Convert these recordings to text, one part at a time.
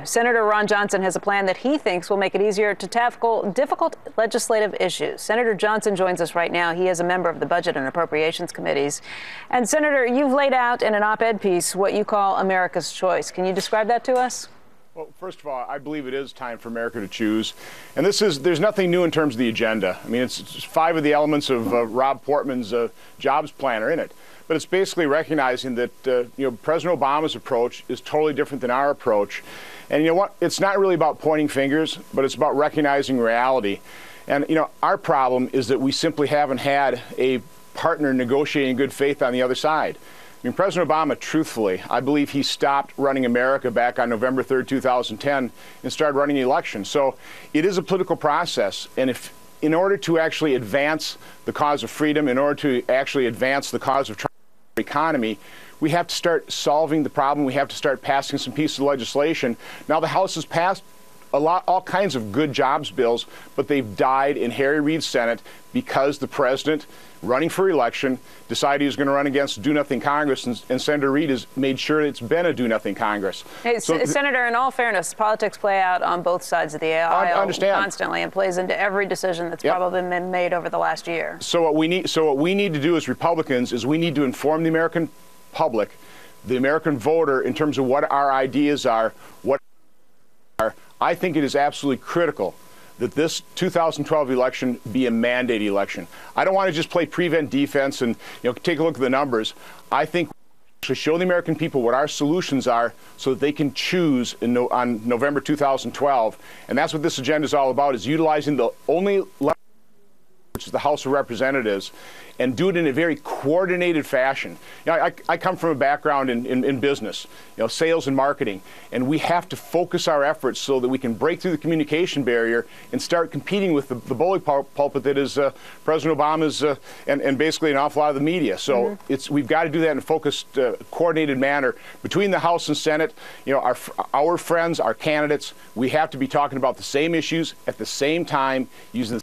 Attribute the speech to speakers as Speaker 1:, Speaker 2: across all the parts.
Speaker 1: Senator Ron Johnson has a plan that he thinks will make it easier to tackle difficult legislative issues. Senator Johnson joins us right now. He is a member of the Budget and Appropriations Committees. And Senator, you've laid out in an op-ed piece what you call America's choice. Can you describe that to us?
Speaker 2: Well, first of all, I believe it is time for America to choose. And there's nothing new in terms of the agenda. I mean, it's 5 of the elements of Rob Portman's jobs plan are in it. But it's basically recognizing that, President Obama's approach is totally different than our approach. And you know what? It's not really about pointing fingers, but it's about recognizing reality. And, our problem is that we simply haven't had a partner negotiating in good faith on the other side. I mean, President Obama, truthfully, I believe he stopped running America back on November 3rd, 2010, and started running the election. So it is a political process. And in order to actually advance the cause of freedom, in order to actually advance the cause of economy, we have to start solving the problem. We have to start passing some pieces of legislation. Now, the House has passed all kinds of good jobs bills, but they've died in Harry Reid's Senate because the president, running for election, decided he was going to run against do-nothing Congress, and Senator Reid has made sure it's been a do-nothing Congress.
Speaker 1: Hey, Senator, in all fairness, politics play out on both sides of the aisle constantly and plays into every decision that's probably been made over the last year. So what we need to do as Republicans is we need to inform the American public, the American voter, in terms of what our ideas are, I think it is absolutely critical that this 2012 election be a mandate election. I don't want to just play prevent defense and take a look at the numbers. I think we should show the American people what our solutions are so that they can choose on November 2012. And that's what this agenda is all about, is utilizing the only level, which is the House of Representatives, and do it in a very coordinated fashion. I come from a background in business, sales and marketing, and we have to focus our efforts so that we can break through the communication barrier and start competing with the bully pulpit that is President Obama's and basically an awful lot of the media. So we've got to do that in a focused, coordinated manner between the House and Senate. Our friends, our candidates, we have to be talking about the same issues at the same time, using the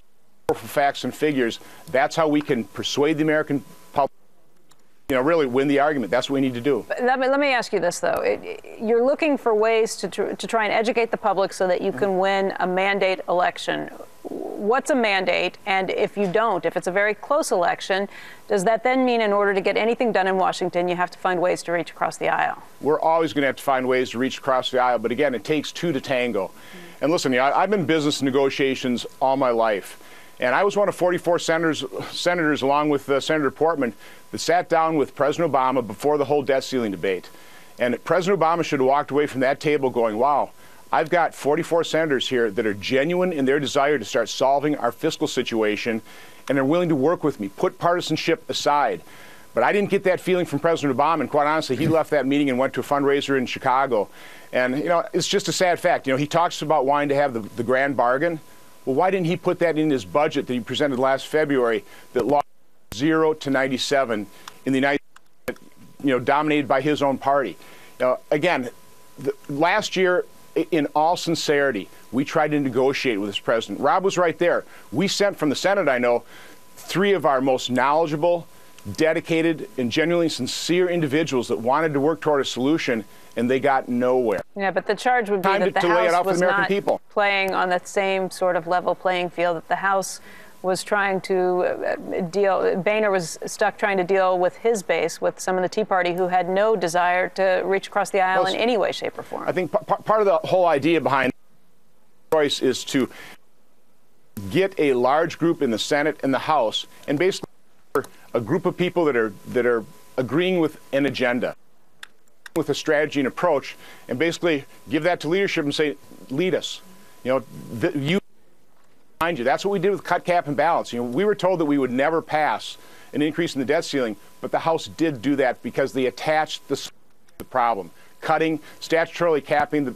Speaker 1: powerful facts and figures. That's how we can persuade the American public, really win the argument. That's what we need to do. Let me ask you this, though. You're looking for ways to try and educate the public so that you can win a mandate election. What's a mandate? And if you don't, if it's a very close election, does that then mean in order to get anything done in Washington, you have to find ways to reach across the aisle? We're
Speaker 2: always going to have to find ways to reach across the aisle. But again, it takes 2 to tango. And listen, I've been in business negotiations all my life. And I was one of 44 senators along with Senator Portman, that sat down with President Obama before the whole debt ceiling debate. And President Obama should have walked away from that table going, wow, I've got 44 senators here that are genuine in their desire to start solving our fiscal situation, and are willing to work with me, put partisanship aside. But I didn't get that feeling from President Obama, and quite honestly, he left that meeting and went to a fundraiser in Chicago. And, it's just a sad fact. He talks about wanting to have the grand bargain. Well, why didn't he put that in his budget that he presented last February that lost 0 to 97 in the United States, dominated by his own party? Again, last year, in all sincerity, we tried to negotiate with this president. Rob was right there. We sent from the Senate, I know, 3 of our most knowledgeable, dedicated, and genuinely sincere individuals that wanted to work toward a solution, and they got nowhere.
Speaker 1: Yeah, but the charge would be that the House was not playing on the same sort of level playing field, that the House was trying to Boehner was stuck trying to deal with his base, with some of the Tea Party who had no desire to reach across the aisle in any way, shape, or form.
Speaker 2: I think part of the whole idea behind the choice is to get a large group in the Senate and the House, and basically a group of people that are agreeing with an agenda, with a strategy and approach, and basically give that to leadership and say, lead us. You behind you. That's what we did with cut, cap, and balance. We were told that we would never pass an increase in the debt ceiling, but the House did do that because they attached the problem, cutting, statutorily capping the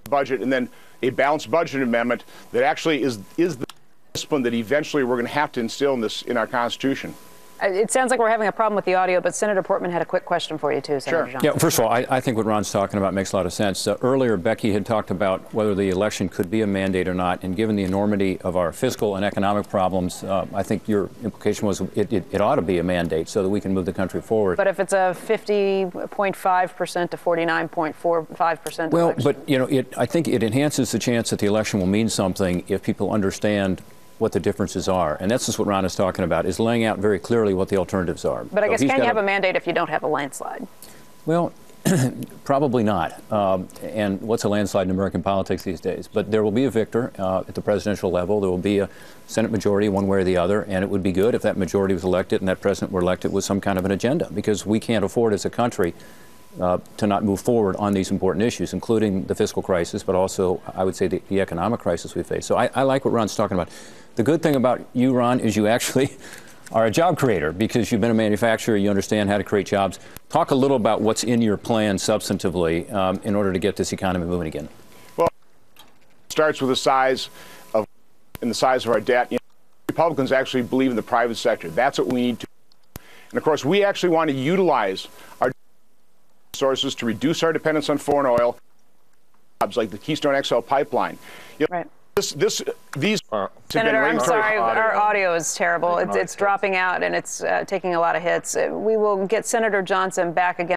Speaker 2: budget, and then a balanced budget amendment that actually is the discipline that eventually we're going to have to instill in our Constitution.
Speaker 1: It sounds like we're having a problem with the audio, but Senator Portman had a quick question for you, too, Senator Johnson.
Speaker 3: Yeah, first of all, I think what Ron's talking about makes a lot of sense. Earlier, Becky had talked about whether the election could be a mandate or not, and given the enormity of our fiscal and economic problems, I think your implication was it ought to be a mandate so that we can move the country forward.
Speaker 1: But if it's a 50.5% to 49.45%
Speaker 3: well,
Speaker 1: election.
Speaker 3: but, you know, I think it enhances the chance that the election will mean something if people understand what the differences are. And that's just what Ron is talking about, is laying out very clearly what the alternatives are.
Speaker 1: But I guess, can you have a mandate if you don't have a landslide?
Speaker 3: Well, probably not. And what's a landslide in American politics these days? But there will be a victor at the presidential level. There will be a Senate majority one way or the other. And it would be good if that majority was elected and that president were elected with some kind of an agenda, because we can't afford as a country to not move forward on these important issues, including the fiscal crisis, but also, I would say, the economic crisis we face. So I like what Ron's talking about. The good thing about you, Ron, is you actually are a job creator, because you've been a manufacturer, you understand how to create jobs. Talk a little about what's in your plan substantively in order to get this economy moving again.
Speaker 2: Well, it starts with the size of our debt. You know, Republicans actually believe in the private sector. That's what we need to do. And of course, we actually want to utilize our resources to reduce our dependence on foreign oil, jobs like the Keystone XL pipeline. You know,
Speaker 1: right.
Speaker 2: Senator,
Speaker 1: I'm sorry, our audio is terrible. It's dropping out and it's taking a lot of hits. We will get Senator Johnson back again.